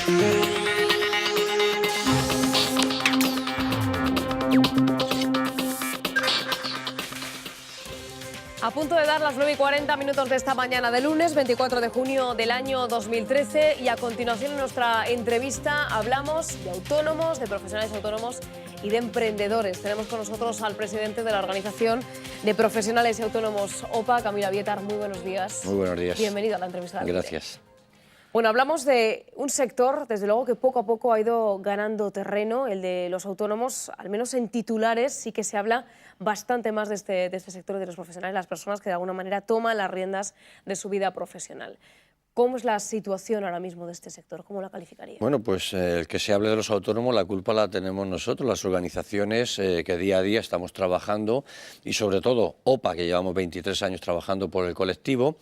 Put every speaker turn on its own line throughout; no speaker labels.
A punto de dar las 9:40 de esta mañana de lunes 24 de junio del año 2013 y a continuación en nuestra entrevista hablamos de autónomos, de profesionales autónomos y de emprendedores. Tenemos con nosotros al presidente de la Organización de Profesionales y Autónomos OPA, Camilo Abietar. Muy buenos días.
Muy buenos días.
Bienvenido a la entrevista.
Gracias.
Bueno, hablamos de un sector, desde luego, que poco a poco ha ido ganando terreno, el de los autónomos, al menos en titulares sí que se habla bastante más de este sector de los profesionales, las personas que de alguna manera toman las riendas de su vida profesional. ¿Cómo es la situación ahora mismo de este sector? ¿Cómo la calificaría?
Bueno, pues el que se hable de los autónomos, la culpa la tenemos nosotros, las organizaciones que día a día estamos trabajando y sobre todo OPA, que llevamos 23 años trabajando por el colectivo.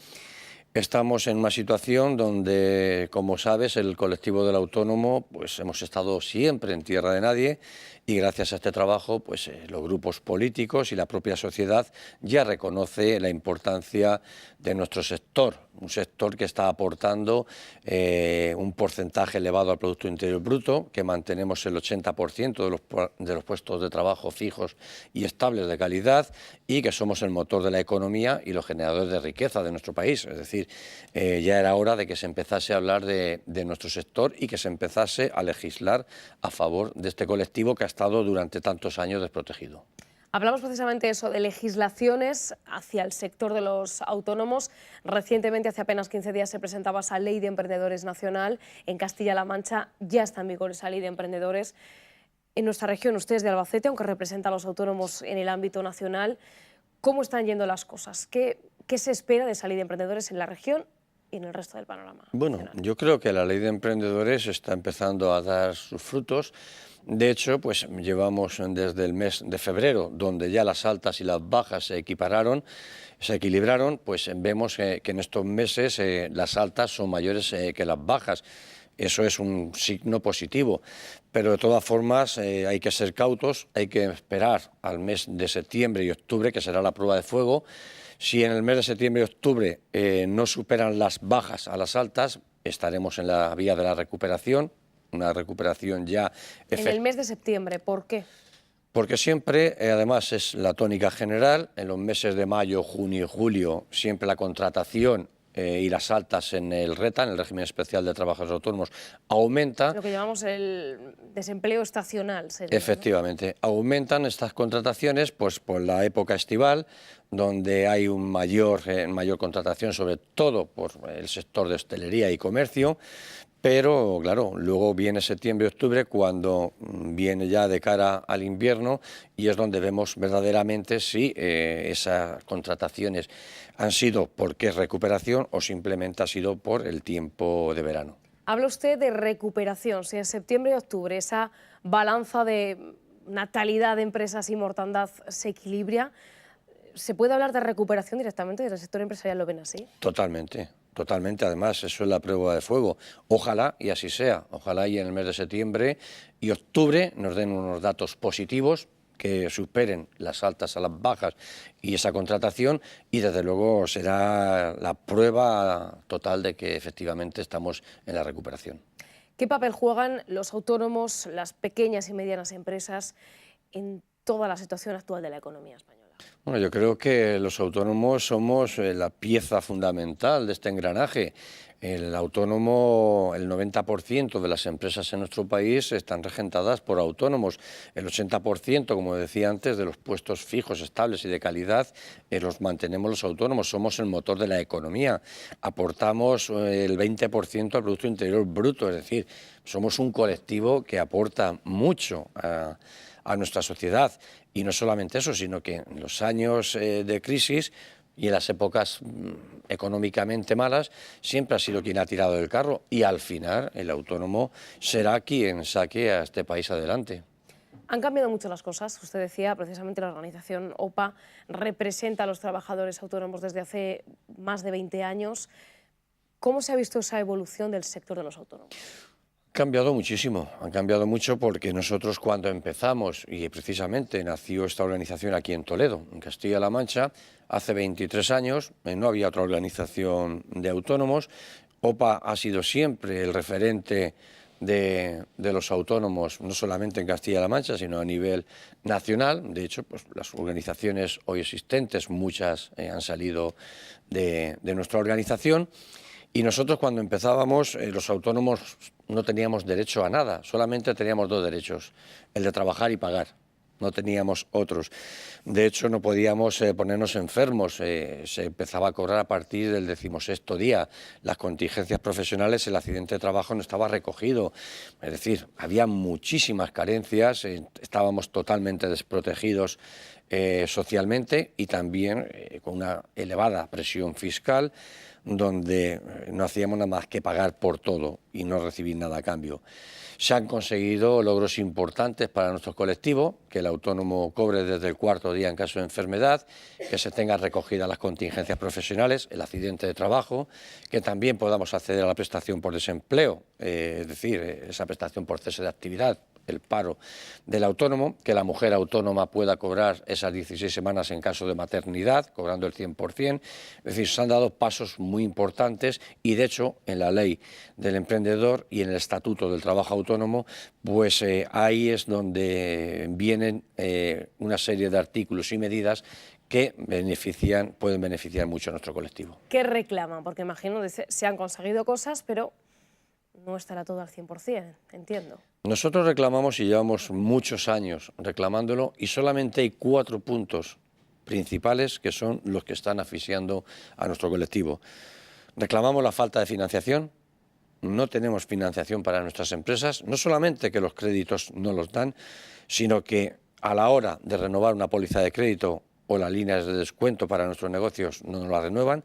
Estamos en una situación donde, como sabes, el colectivo del autónomo, pues hemos estado siempre en tierra de nadie y gracias a este trabajo, pues los grupos políticos y la propia sociedad ya reconoce la importancia de nuestro sector, un sector que está aportando un porcentaje elevado al Producto Interior Bruto, que mantenemos el 80% de los puestos de trabajo fijos y estables de calidad y que somos el motor de la economía y los generadores de riqueza de nuestro país. Es decir, ya era hora de que se empezase a hablar de nuestro sector y que se empezase a legislar a favor de este colectivo que ha estado durante tantos años desprotegido.
Hablamos precisamente de eso, de legislaciones hacia el sector de los autónomos. Recientemente, hace apenas 15 días, se presentaba esa Ley de Emprendedores Nacional. En Castilla-La Mancha ya está en vigor esa Ley de Emprendedores. En nuestra región, usted es de Albacete, aunque representa a los autónomos en el ámbito nacional. ¿Cómo están yendo las cosas? ¿Qué se espera de esa Ley de Emprendedores en la región y en el resto del panorama
Bueno,
nacional?
yo creo que la Ley de Emprendedores está empezando a dar sus frutos. De hecho, pues llevamos desde el mes de febrero, donde ya las altas y las bajas se equilibraron, pues vemos que en estos meses las altas son mayores que las bajas. Eso es un signo positivo, pero de todas formas hay que ser cautos, hay que esperar al mes de septiembre y octubre, que será la prueba de fuego. Si en el mes de septiembre y octubre no superan las bajas a las altas, estaremos en la vía de la recuperación, una recuperación ya efectiva.
En el mes de septiembre, ¿por qué?
Porque siempre, además, es la tónica general, en los meses de mayo, junio y julio, siempre la contratación y las altas en el RETA, en el régimen especial de trabajadores autónomos, aumenta.
Lo que llamamos el desempleo estacional. Sería,
efectivamente, ¿no? Aumentan estas contrataciones pues por la época estival, donde hay mayor contratación, sobre todo por el sector de hostelería y comercio. Pero, claro, luego viene septiembre y octubre, cuando viene ya de cara al invierno, y es donde vemos verdaderamente si esas contrataciones han sido porque es recuperación o simplemente ha sido por el tiempo de verano.
Habla usted de recuperación. Si en septiembre y octubre esa balanza de natalidad de empresas y mortandad se equilibra, ¿se puede hablar de recuperación directamente desde el sector empresarial? ¿Lo ven así?
Totalmente. Totalmente, además, eso es la prueba de fuego. Ojalá y así sea, ojalá y en el mes de septiembre y octubre nos den unos datos positivos que superen las altas a las bajas y esa contratación, y desde luego será la prueba total de que efectivamente estamos en la recuperación.
¿Qué papel juegan los autónomos, las pequeñas y medianas empresas en toda la situación actual de la economía española?
Bueno, yo creo que los autónomos somos la pieza fundamental de este engranaje. El autónomo, el 90% de las empresas en nuestro país están regentadas por autónomos. El 80%, como decía antes, de los puestos fijos, estables y de calidad los mantenemos los autónomos. Somos el motor de la economía. Aportamos el 20% al Producto Interior Bruto, es decir, somos un colectivo que aporta mucho a nuestra sociedad. Y no solamente eso, sino que en los años de crisis y en las épocas económicamente malas, siempre ha sido quien ha tirado del carro, y al final el autónomo será quien saque a este país adelante.
Han cambiado mucho las cosas. Usted decía, precisamente la organización OPA representa a los trabajadores autónomos desde hace más de 20 años. ¿Cómo se ha visto esa evolución del sector de los autónomos?
Ha cambiado muchísimo, han cambiado mucho, porque nosotros cuando empezamos, y precisamente nació esta organización aquí en Toledo, en Castilla-La Mancha, hace 23 años, no había otra organización de autónomos. OPA ha sido siempre el referente de los autónomos, no solamente en Castilla-La Mancha, sino a nivel nacional. De hecho, pues, las organizaciones hoy existentes, muchas han salido de nuestra organización. Y nosotros cuando empezábamos, los autónomos no teníamos derecho a nada, solamente teníamos dos derechos, el de trabajar y pagar. No teníamos otros. De hecho, no podíamos ponernos enfermos. Se empezaba a cobrar a partir del 16º día. Las contingencias profesionales, el accidente de trabajo no estaba recogido. Es decir, había muchísimas carencias, estábamos totalmente desprotegidos socialmente y también con una elevada presión fiscal, donde no hacíamos nada más que pagar por todo y no recibir nada a cambio. Se han conseguido logros importantes para nuestro colectivo, que el autónomo cobre desde el 4.º día en caso de enfermedad, que se tengan recogidas las contingencias profesionales, el accidente de trabajo, que también podamos acceder a la prestación por desempleo, es decir, esa prestación por cese de actividad, el paro del autónomo, que la mujer autónoma pueda cobrar esas 16 semanas en caso de maternidad, cobrando el 100%. Es decir, se han dado pasos muy importantes y, de hecho, en la ley del emprendedor y en el Estatuto del Trabajo Autónomo, pues ahí es donde vienen una serie de artículos y medidas que pueden beneficiar mucho a nuestro colectivo.
¿Qué reclaman? Porque imagino que se han conseguido cosas, pero no estará todo al 100%, entiendo.
Nosotros reclamamos y llevamos muchos años reclamándolo y solamente hay 4 puntos principales que son los que están asfixiando a nuestro colectivo. Reclamamos la falta de financiación, no tenemos financiación para nuestras empresas, no solamente que los créditos no los dan, sino que a la hora de renovar una póliza de crédito o las líneas de descuento para nuestros negocios no nos la renuevan.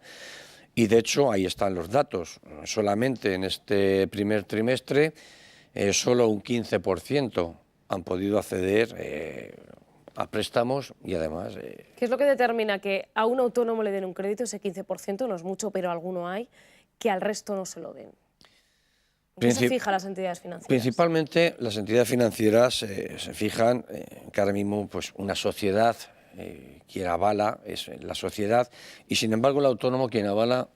Y de hecho ahí están los datos, solamente en este primer trimestre solo un 15% han podido acceder a préstamos y además...
¿Qué es lo que determina que a un autónomo le den un crédito, ese 15%, no es mucho, pero alguno hay, que al resto no se lo den? ¿En qué se fijan las entidades financieras?
Principalmente las entidades financieras se fijan que ahora mismo pues, una sociedad... quien avala es la sociedad y sin embargo el autónomo quien avala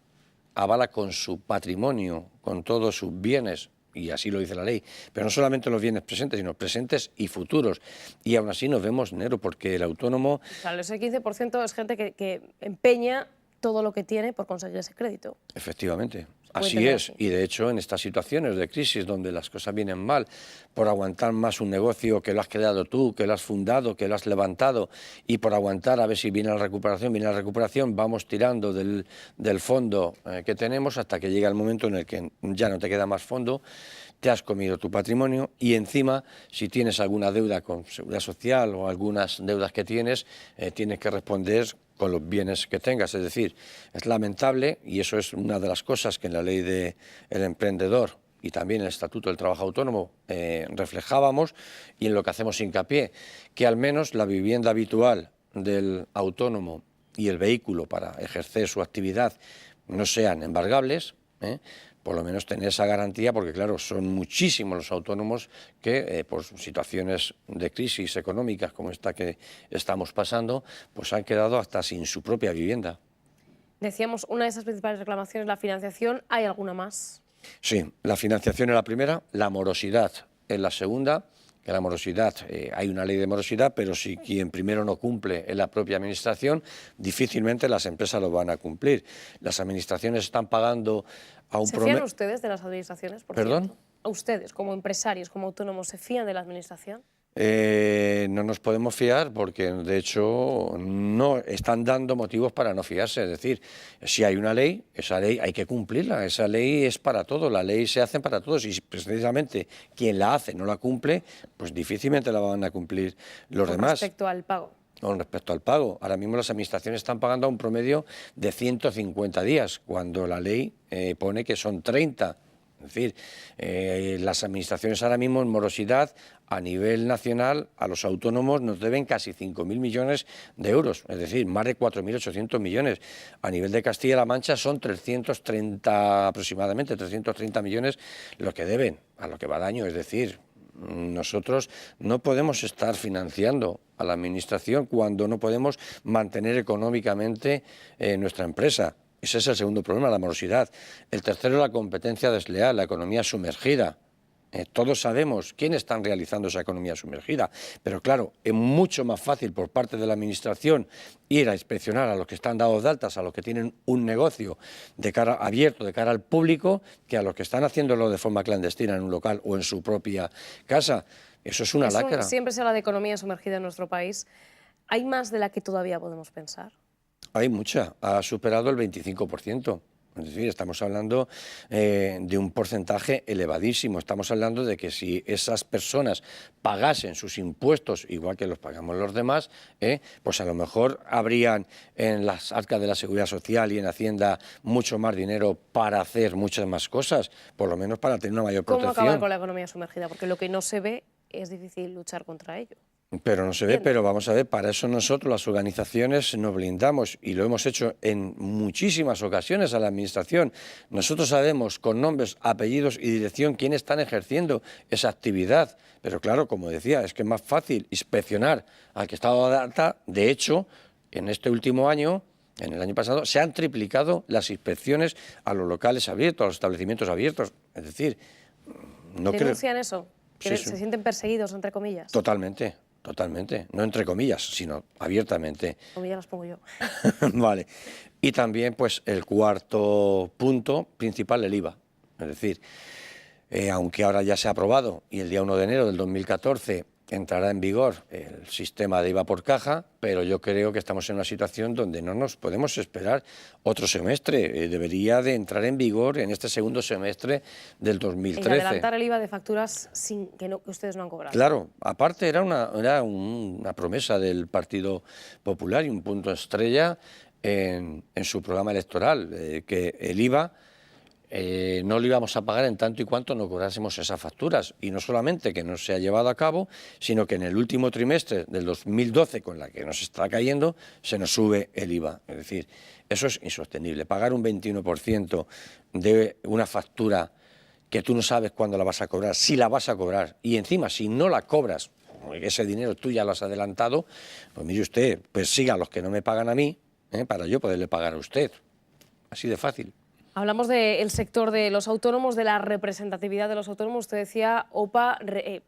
con su patrimonio, con todos sus bienes, y así lo dice la ley, pero no solamente los bienes presentes, sino presentes y futuros, y aún así nos vemos negro porque el autónomo...
Claro, ese 15% es gente que empeña todo lo que tiene por conseguir ese crédito.
Efectivamente. Así es, y de hecho en estas situaciones de crisis donde las cosas vienen mal, por aguantar más un negocio que lo has creado tú, que lo has fundado, que lo has levantado, y por aguantar a ver si viene la recuperación, vamos tirando del fondo que tenemos hasta que llega el momento en el que ya no te queda más fondo, te has comido tu patrimonio y encima si tienes alguna deuda con Seguridad Social o algunas deudas que tienes que responder con los bienes que tengas, es decir, es lamentable y eso es una de las cosas que en la ley del emprendedor y también en el Estatuto del Trabajo Autónomo reflejábamos y en lo que hacemos hincapié, que al menos la vivienda habitual del autónomo y el vehículo para ejercer su actividad no sean embargables, por lo menos tener esa garantía, porque claro, son muchísimos los autónomos que por situaciones de crisis económicas como esta que estamos pasando, pues han quedado hasta sin su propia vivienda.
Decíamos, una de esas principales reclamaciones es la financiación, ¿hay alguna más?
Sí, la financiación es la primera, la morosidad es la segunda, que la morosidad, hay una ley de morosidad, pero si quien primero no cumple es la propia administración, difícilmente las empresas lo van a cumplir. Las administraciones están pagando a un promedio...
¿Se fían ustedes de las administraciones, por
¿Perdón?
cierto? ¿A ustedes, como empresarios, como autónomos, se fían de la administración?
No nos podemos fiar porque, de hecho, no están dando motivos para no fiarse. Es decir, si hay una ley, esa ley hay que cumplirla. Esa ley es para todos, la ley se hace para todos. Y si precisamente quien la hace no la cumple, pues difícilmente la van a cumplir los demás.
Con respecto al pago.
Con respecto al pago, ahora mismo las administraciones están pagando a un promedio de 150 días, cuando la ley pone que son 30. Es decir, las administraciones ahora mismo en morosidad a nivel nacional a los autónomos nos deben casi 5.000 millones de euros, es decir, más de 4.800 millones. A nivel de Castilla-La Mancha son 330 aproximadamente, 330 millones los que deben a lo que va de año, es decir, nosotros no podemos estar financiando a la administración cuando no podemos mantener económicamente nuestra empresa. Ese es el segundo problema, la morosidad. El tercero, la competencia desleal, la economía sumergida. Todos sabemos quiénes están realizando esa economía sumergida, pero claro, es mucho más fácil por parte de la Administración ir a inspeccionar a los que están dados de altas, a los que tienen un negocio de cara abierto, de cara al público, que a los que están haciéndolo de forma clandestina en un local o en su propia casa. Eso es una lacra.
Siempre se habla de economía sumergida en nuestro país. ¿Hay más de la que todavía podemos pensar?
Hay mucha, ha superado el 25%. Es decir, estamos hablando de un porcentaje elevadísimo. Estamos hablando de que si esas personas pagasen sus impuestos igual que los pagamos los demás, pues a lo mejor habrían en las arcas de la Seguridad Social y en Hacienda mucho más dinero para hacer muchas más cosas, por lo menos para tener una mayor protección.
¿Cómo acabar con la economía sumergida? Porque lo que no se ve es difícil luchar contra ello.
Pero no se ve, pero vamos a ver, para eso nosotros las organizaciones nos blindamos y lo hemos hecho en muchísimas ocasiones a la Administración. Nosotros sabemos con nombres, apellidos y dirección quiénes están ejerciendo esa actividad, pero claro, como decía, es que es más fácil inspeccionar al que está dado de alta. De hecho, en este último año, en el año pasado, se han triplicado las inspecciones a los locales abiertos, a los establecimientos abiertos. Es decir, no creo...
¿Denuncian eso?
Sí,
¿Se sienten perseguidos, entre comillas?
Totalmente. Totalmente, no entre comillas, sino abiertamente.
Comillas las pongo yo.
Vale. Y también, pues, el cuarto punto principal, el IVA. Es decir, aunque ahora ya se ha aprobado y el día 1 de enero del 2014 entrará en vigor el sistema de IVA por caja, pero yo creo que estamos en una situación donde no nos podemos esperar otro semestre. Debería de entrar en vigor en este segundo semestre del 2013.
Y adelantar el IVA de facturas que ustedes no han cobrado.
Claro, aparte era una promesa del Partido Popular y un punto estrella en su programa electoral, que el IVA no lo íbamos a pagar en tanto y cuanto no cobrásemos esas facturas. Y no solamente que no se ha llevado a cabo, sino que en el último trimestre del 2012, con la que nos está cayendo, se nos sube el IVA. Es decir, eso es insostenible. Pagar un 21% de una factura que tú no sabes cuándo la vas a cobrar, si la vas a cobrar, y encima si no la cobras, ese dinero tú ya lo has adelantado, pues mire usted, persiga a los que no me pagan a mí, para yo poderle pagar a usted. Así de fácil.
Hablamos del sector de los autónomos, de la representatividad de los autónomos. Usted decía, OPA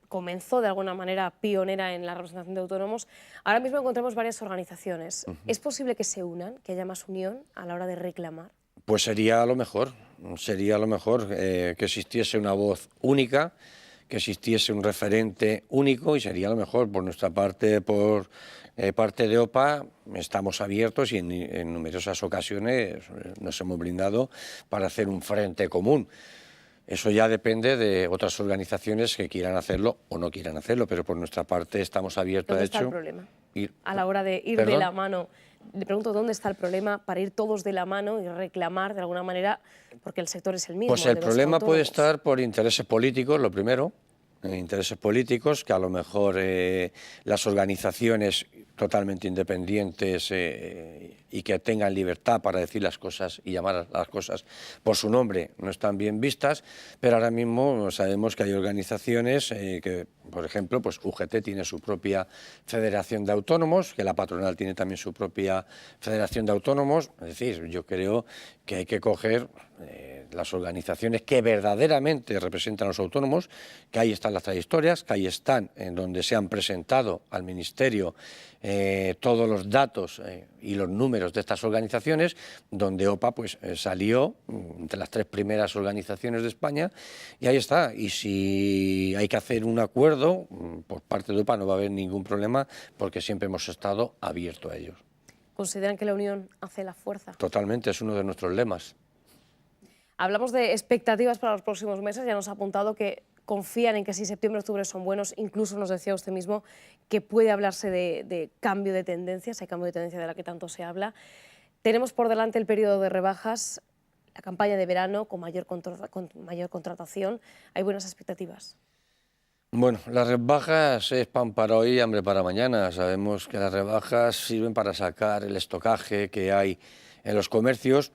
comenzó de alguna manera pionera en la representación de autónomos. Ahora mismo encontramos varias organizaciones. ¿Es posible que se unan, que haya más unión a la hora de reclamar?
Pues sería lo mejor que existiese una voz única, que existiese un referente único y sería lo mejor. Por nuestra parte, por parte de OPA, estamos abiertos y en numerosas ocasiones nos hemos brindado para hacer un frente común. Eso ya depende de otras organizaciones que quieran hacerlo o no quieran hacerlo, pero por nuestra parte estamos abiertos a hecho.
¿Dónde está el problema? A la hora de ir de la mano. Le pregunto dónde está el problema para ir todos de la mano y reclamar de alguna manera, porque el sector es el mismo.
Pues el problema puede estar por intereses políticos, lo primero, intereses políticos, que a lo mejor las organizaciones totalmente independientes y que tengan libertad para decir las cosas y llamar a las cosas por su nombre no están bien vistas, pero ahora mismo sabemos que hay organizaciones que, por ejemplo, pues UGT tiene su propia federación de autónomos, que la patronal tiene también su propia federación de autónomos. Es decir, yo creo que hay que coger las organizaciones que verdaderamente representan a los autónomos, que ahí están las trayectorias, que ahí están en donde se han presentado al Ministerio todos los datos y los números de estas organizaciones, donde OPA pues salió entre las 3 primeras organizaciones de España, y ahí está. Y si hay que hacer un acuerdo, por parte de OPA no va a haber ningún problema, porque siempre hemos estado abiertos a ellos.
¿Consideran que la unión hace la fuerza?
Totalmente, es uno de nuestros lemas.
Hablamos de expectativas para los próximos meses, ya nos ha apuntado que confían en que si septiembre y octubre son buenos, incluso nos decía usted mismo que puede hablarse de cambio de tendencia, ese cambio de tendencia de la que tanto se habla. Tenemos por delante el periodo de rebajas, la campaña de verano con mayor contratación. ¿Hay buenas expectativas?
Bueno, las rebajas es pan para hoy y hambre para mañana. Sabemos que las rebajas sirven para sacar el estocaje que hay en los comercios,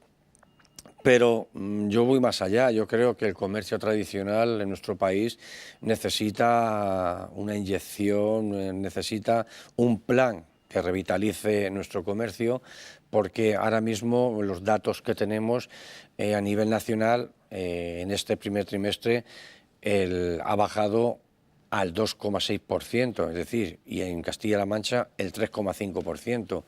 pero yo voy más allá. Yo creo que el comercio tradicional en nuestro país necesita una inyección, necesita un plan que revitalice nuestro comercio, porque ahora mismo los datos que tenemos a nivel nacional en este primer trimestre ha bajado al 2,6%, es decir, y en Castilla-La Mancha el 3,5%.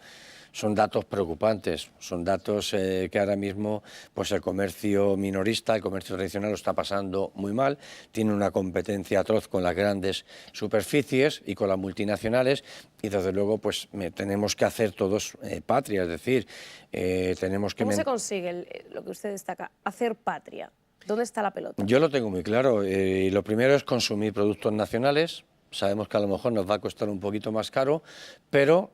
Son datos preocupantes, son datos que ahora mismo pues el comercio minorista, el comercio tradicional lo está pasando muy mal, tiene una competencia atroz con las grandes superficies y con las multinacionales y desde luego pues tenemos que hacer todos patria, es decir, tenemos que...
¿Cómo se consigue lo que usted destaca, hacer patria? ¿Dónde está la pelota?
Yo lo tengo muy claro, lo primero es consumir productos nacionales. Sabemos que a lo mejor nos va a costar un poquito más caro, pero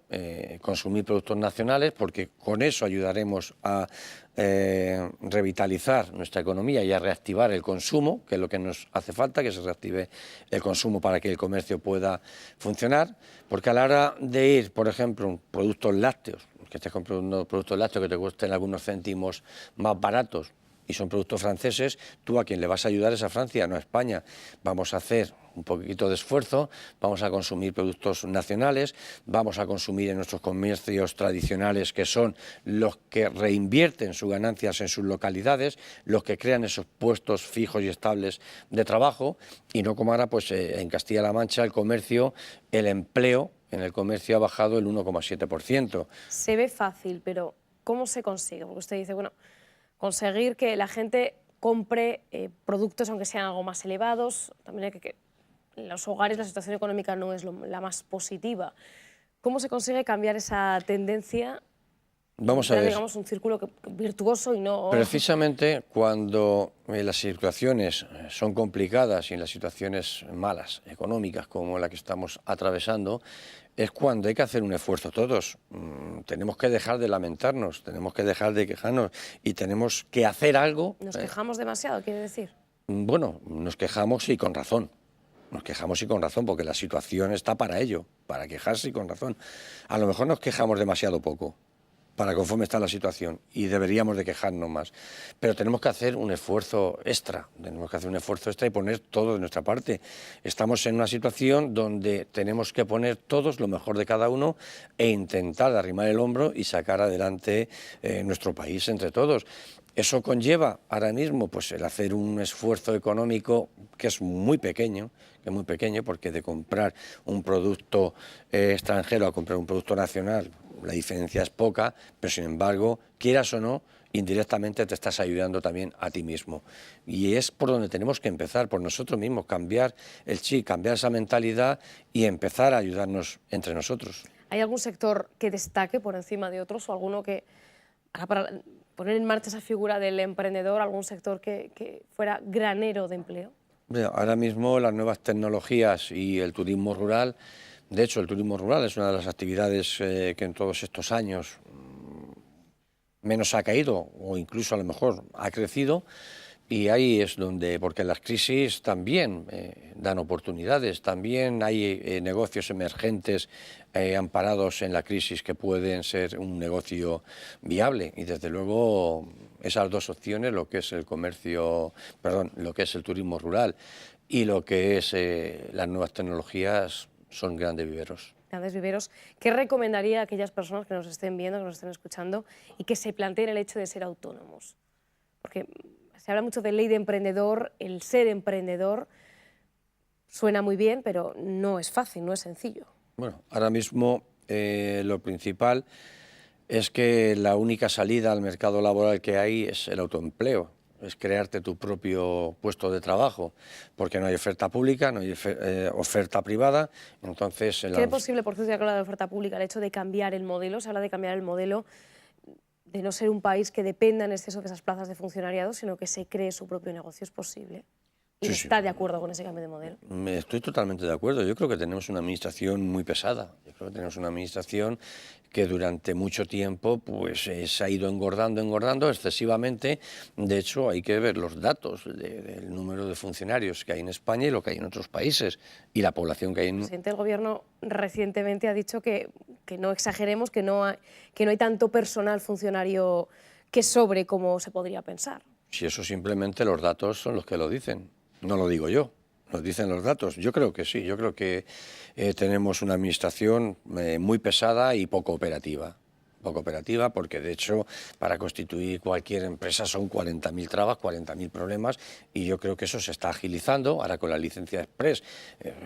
consumir productos nacionales, porque con eso ayudaremos a revitalizar nuestra economía y a reactivar el consumo, que es lo que nos hace falta, que se reactive el consumo para que el comercio pueda funcionar, porque a la hora de ir, por ejemplo, productos lácteos, que estés comprando productos lácteos que te cuesten algunos céntimos más baratos, y son productos franceses, tú a quien le vas a ayudar es a Francia, no a España. Vamos a hacer un poquito de esfuerzo, vamos a consumir productos nacionales, vamos a consumir en nuestros comercios tradicionales, que son los que reinvierten sus ganancias en sus localidades, los que crean esos puestos fijos y estables de trabajo, y no como ahora pues en Castilla-La Mancha el comercio, el empleo en el comercio ha bajado el 1,7%.
Se ve fácil, pero ¿cómo se consigue? Porque usted dice, bueno, conseguir que la gente compre productos aunque sean algo más elevados, también hay que en los hogares la situación económica no es la más positiva. ¿Cómo se consigue cambiar esa tendencia?
Vamos a ver.
Digamos, un círculo virtuoso y no...
Precisamente cuando las situaciones son complicadas y en las situaciones malas, económicas, como la que estamos atravesando, es cuando hay que hacer un esfuerzo todos. Tenemos que dejar de lamentarnos, tenemos que dejar de quejarnos y tenemos que hacer algo.
¿Nos quejamos demasiado, quiere decir?
Bueno, nos quejamos y con razón. Nos quejamos y con razón, porque la situación está para ello, para quejarse y con razón. A lo mejor nos quejamos demasiado poco para conforme está la situación y deberíamos de quejarnos más. Pero tenemos que hacer un esfuerzo extra, y poner todo de nuestra parte. Estamos en una situación donde tenemos que poner todos lo mejor de cada uno e intentar arrimar el hombro y sacar adelante nuestro país entre todos. Eso conlleva ahora mismo pues el hacer un esfuerzo económico que es muy pequeño, porque de comprar un producto extranjero a comprar un producto nacional, la diferencia es poca, pero sin embargo, quieras o no, indirectamente te estás ayudando también a ti mismo. Y es por donde tenemos que empezar, por nosotros mismos, cambiar el chip, cambiar esa mentalidad y empezar a ayudarnos entre nosotros.
¿Hay algún sector que destaque por encima de otros o alguno que, para poner en marcha esa figura del emprendedor, algún sector que fuera granero de empleo?
Ahora mismo las nuevas tecnologías y el turismo rural, de hecho el turismo rural es una de las actividades que en todos estos años menos ha caído o incluso a lo mejor ha crecido, y ahí es donde, porque las crisis también dan oportunidades, también hay negocios emergentes amparados en la crisis que pueden ser un negocio viable, y desde luego esas dos opciones, lo que es el comercio, perdón, lo que es el turismo rural y lo que es las nuevas tecnologías, son grandes viveros.
Grandes viveros. ¿Qué recomendaría a aquellas personas que nos estén viendo, que nos estén escuchando y que se planteen el hecho de ser autónomos? Porque se habla mucho de ley de emprendedor, el ser emprendedor suena muy bien, pero no es fácil, no es sencillo.
Bueno, ahora mismo lo principal es que la única salida al mercado laboral que hay es el autoempleo, es crearte tu propio puesto de trabajo, porque no hay oferta pública, no hay oferta privada, entonces...
¿Qué es posible, por cierto, ya que habla de oferta pública, el hecho de cambiar el modelo? Se habla de cambiar el modelo, de no ser un país que dependa en exceso de esas plazas de funcionariado, sino que se cree su propio negocio. ¿Es posible? ¿Y
Sí,
está
sí.
de acuerdo con ese cambio de modelo?
Estoy totalmente de acuerdo. Yo creo que tenemos una administración muy pesada. Yo creo que tenemos una administración que durante mucho tiempo pues, se ha ido engordando excesivamente. De hecho, hay que ver los datos del número de funcionarios que hay en España y lo que hay en otros países y la población que hay en...
El presidente del Gobierno recientemente ha dicho que no exageremos, que no hay tanto personal funcionario que sobre como se podría pensar.
Si eso simplemente los datos son los que lo dicen, no lo digo yo, lo dicen los datos. Yo creo que sí, yo creo que tenemos una administración muy pesada y poco operativa. poco operativa, porque de hecho para constituir cualquier empresa son 40.000 trabas, 40.000 problemas, y yo creo que eso se está agilizando. Ahora con la licencia Express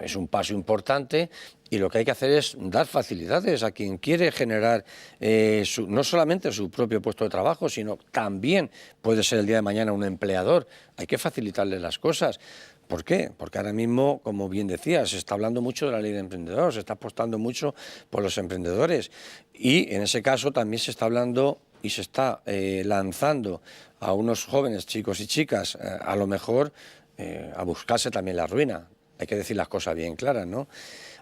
es un paso importante, y lo que hay que hacer es dar facilidades a quien quiere generar no solamente su propio puesto de trabajo, sino también puede ser el día de mañana un empleador. Hay que facilitarle las cosas. ¿Por qué? Porque ahora mismo, como bien decías, se está hablando mucho de la ley de emprendedores, se está apostando mucho por los emprendedores, y en ese caso también se está hablando y se está lanzando a unos jóvenes chicos y chicas a lo mejor a buscarse también la ruina. Hay que decir las cosas bien claras, ¿no?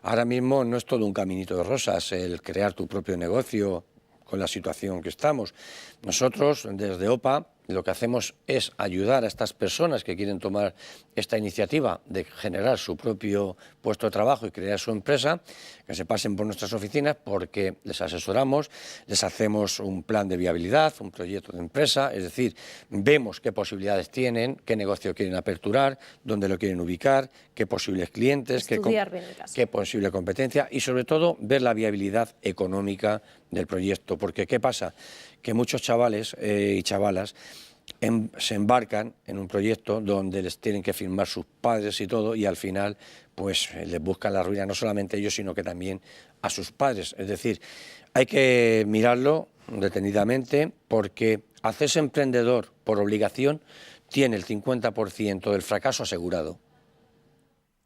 Ahora mismo no es todo un caminito de rosas el crear tu propio negocio con la situación que estamos. Nosotros, desde OPA, lo que hacemos es ayudar a estas personas que quieren tomar esta iniciativa de generar su propio puesto de trabajo y crear su empresa, que se pasen por nuestras oficinas, porque les asesoramos, les hacemos un plan de viabilidad, un proyecto de empresa, es decir, vemos qué posibilidades tienen, qué negocio quieren aperturar, dónde lo quieren ubicar, qué posibles clientes, qué posible competencia, y sobre todo ver la viabilidad económica del proyecto. Porque ¿qué pasa? Que muchos chavales y chavalas se embarcan en un proyecto donde les tienen que firmar sus padres y todo, y al final pues les buscan la ruina, no solamente ellos, sino que también a sus padres. Es decir, hay que mirarlo detenidamente, porque hacerse emprendedor por obligación tiene el 50% del fracaso asegurado.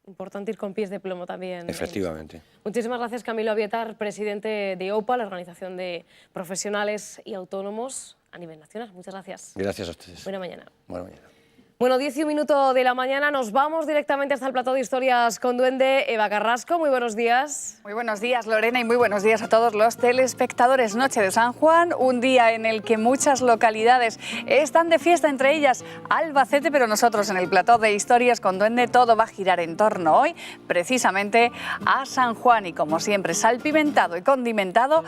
Importante ir con pies de plomo también.
Efectivamente.
Muchísimas gracias, Camilo Abietar, presidente de OPA, la Organización de Profesionales y Autónomos a nivel nacional. Muchas gracias.
Gracias a ustedes.
Buena mañana.
Buena mañana.
Bueno, 10:01 de la mañana, nos vamos directamente hasta el plató de Historias con Duende. Eva Carrasco, muy buenos días.
Muy buenos días, Lorena, y muy buenos días a todos los telespectadores. Noche de San Juan, un día en el que muchas localidades están de fiesta, entre ellas Albacete, pero nosotros en el plató de Historias con Duende todo va a girar en torno hoy precisamente a San Juan, y como siempre salpimentado y condimentado